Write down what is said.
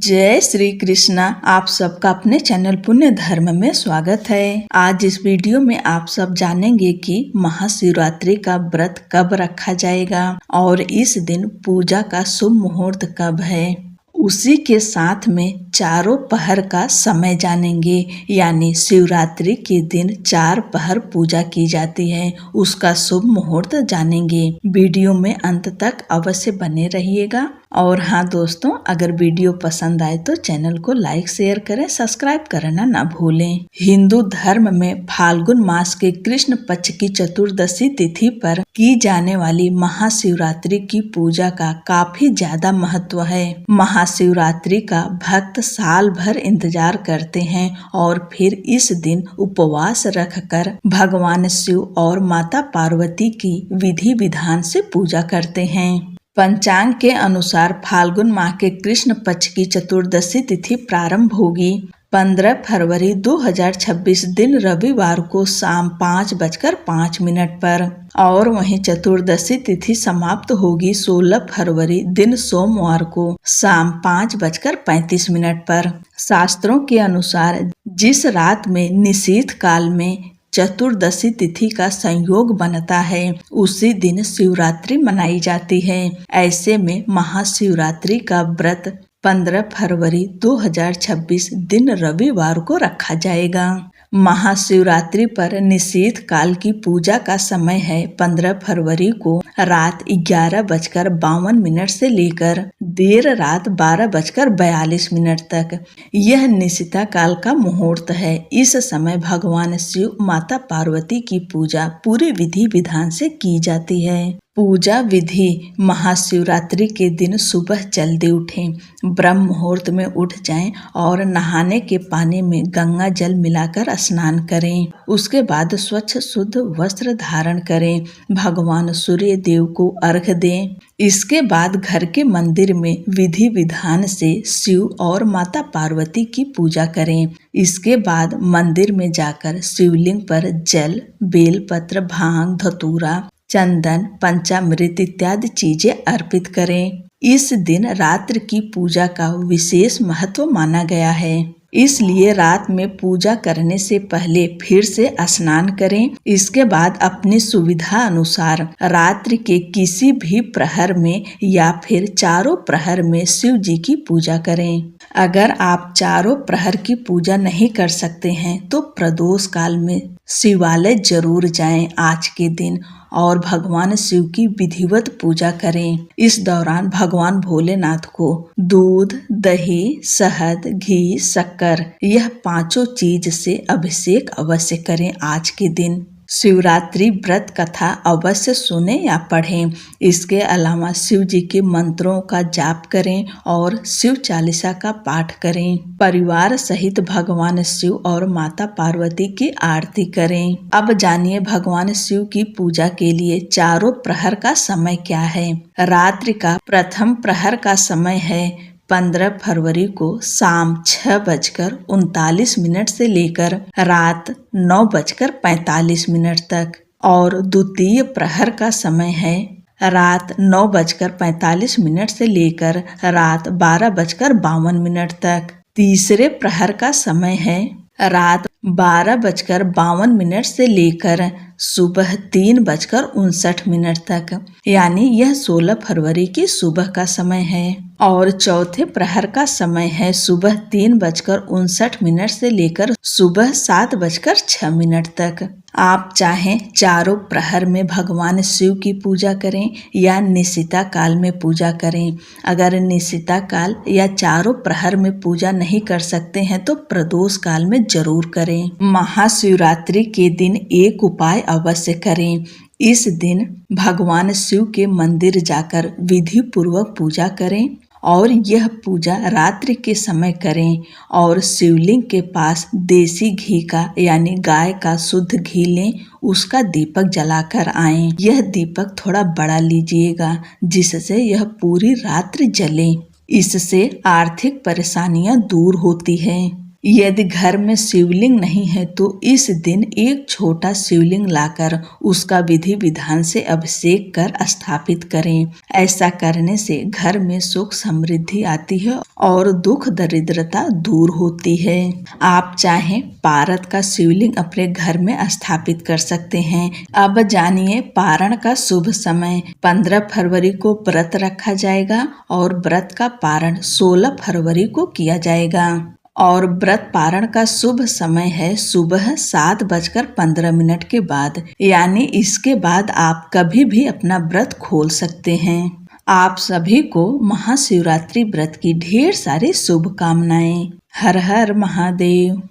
जय श्री कृष्णा। आप सबका अपने चैनल पुण्य धर्म में स्वागत है। आज इस वीडियो में आप सब जानेंगे कि महाशिवरात्रि का व्रत कब रखा जाएगा और इस दिन पूजा का शुभ मुहूर्त कब है। उसी के साथ में चारों पहर का समय जानेंगे, यानी शिवरात्रि के दिन 4 पहर पूजा की जाती है, उसका शुभ मुहूर्त जानेंगे। वीडियो में अंत तक अवश्य बने रहिएगा। और हाँ दोस्तों, अगर वीडियो पसंद आए तो चैनल को लाइक शेयर करें, सब्सक्राइब करना ना भूलें। हिंदू धर्म में फाल्गुन मास के कृष्ण पक्ष की चतुर्दशी तिथि पर की जाने वाली महाशिवरात्रि की पूजा का काफी ज्यादा महत्व है। महाशिवरात्रि का भक्त साल भर इंतजार करते हैं और फिर इस दिन उपवास रखकर भगवान शिव और माता पार्वती की विधि विधान से पूजा करते हैं। पंचांग के अनुसार फाल्गुन माह के कृष्ण पक्ष की चतुर्दशी तिथि प्रारंभ होगी 15 फरवरी 2026 दिन रविवार को शाम 5:05 पर और वहीं चतुर्दशी तिथि समाप्त होगी 16 फरवरी दिन सोमवार को शाम 5:35 पर। शास्त्रों के अनुसार जिस रात में निशीथ काल में चतुर्दशी तिथि का संयोग बनता है, उसी दिन शिवरात्रि मनाई जाती है। ऐसे में महाशिवरात्रि का व्रत 15 फरवरी 2026 दिन रविवार को रखा जाएगा। महाशिवरात्रि पर निशीथ काल की पूजा का समय है 15 फरवरी को रात 11:52 से लेकर देर रात 12:42 तक। यह निशिता काल का मुहूर्त है। इस समय भगवान शिव माता पार्वती की पूजा पूरे विधि विधान से की जाती है। पूजा विधि: महाशिवरात्रि के दिन सुबह जल्दी उठें, ब्रह्म मुहूर्त में उठ जाएं और नहाने के पानी में गंगा जल मिलाकर स्नान करें। उसके बाद स्वच्छ शुद्ध वस्त्र धारण करें, भगवान सूर्य देव को अर्घ्य दें। इसके बाद घर के मंदिर में विधि विधान से शिव और माता पार्वती की पूजा करें। इसके बाद मंदिर में जाकर शिवलिंग पर जल, बेलपत्र, भांग, धतूरा, चंदन, पंचामृत इत्यादि चीजें अर्पित करें। इस दिन रात्रि की पूजा का विशेष महत्व माना गया है, इसलिए रात में पूजा करने से पहले फिर से स्नान करें। इसके बाद अपनी सुविधा अनुसार रात्रि के किसी भी प्रहर में या फिर चारों प्रहर में शिव जी की पूजा करें। अगर आप चारों प्रहर की पूजा नहीं कर सकते हैं तो प्रदोष काल में शिवालय जरूर जाएं आज के दिन और भगवान शिव की विधिवत पूजा करें। इस दौरान भगवान भोलेनाथ को दूध, दही, शहद, घी, शक्कर यह 5 चीज से अभिषेक अवश्य करें आज के दिन। शिवरात्रि व्रत कथा अवश्य सुने या पढ़ें। इसके अलावा शिव जी के मंत्रों का जाप करें और शिव चालीसा का पाठ करें। परिवार सहित भगवान शिव और माता पार्वती की आरती करें। अब जानिए भगवान शिव की पूजा के लिए चारों प्रहर का समय क्या है। रात्रि का प्रथम प्रहर का समय है 15 फरवरी को शाम 6:39 से लेकर रात 9:45 तक और द्वितीय प्रहर का समय है रात 9:45 से लेकर रात 12:52 तक। तीसरे प्रहर का समय है रात 12:52 से लेकर सुबह 3:59 तक, यानी यह 16 फरवरी की सुबह का समय है। और चौथे प्रहर का समय है सुबह 3:59 से लेकर सुबह 7:06 तक। आप चाहें चारों प्रहर में भगवान शिव की पूजा करें या निशिता काल में पूजा करें। अगर निशिता काल या चारों प्रहर में पूजा नहीं कर सकते हैं तो प्रदोष काल में जरूर करें। महाशिवरात्रि के दिन एक उपाय अवश्य करें। इस दिन भगवान शिव के मंदिर जाकर विधि पूर्वक पूजा करें और यह पूजा रात्रि के समय करें और शिवलिंग के पास देसी घी का यानी गाय का शुद्ध घी लें, उसका दीपक जलाकर आएं। यह दीपक थोड़ा बड़ा लीजिएगा जिससे यह पूरी रात्रि जले। इससे आर्थिक परेशानियां दूर होती हैं। यदि घर में शिवलिंग नहीं है तो इस दिन एक छोटा शिवलिंग लाकर उसका विधि विधान से अभिषेक कर स्थापित करें। ऐसा करने से घर में सुख समृद्धि आती है और दुख दरिद्रता दूर होती है। आप चाहें पारद का शिवलिंग अपने घर में स्थापित कर सकते हैं। अब जानिए पारण का शुभ समय। 15 फरवरी को व्रत रखा जाएगा और व्रत का पारण 16 फरवरी को किया जाएगा और व्रत पारण का शुभ समय है सुबह 7:15 के बाद, यानी इसके बाद आप कभी भी अपना व्रत खोल सकते हैं। आप सभी को महाशिवरात्रि व्रत की ढेर सारी शुभकामनाएं। हर हर महादेव।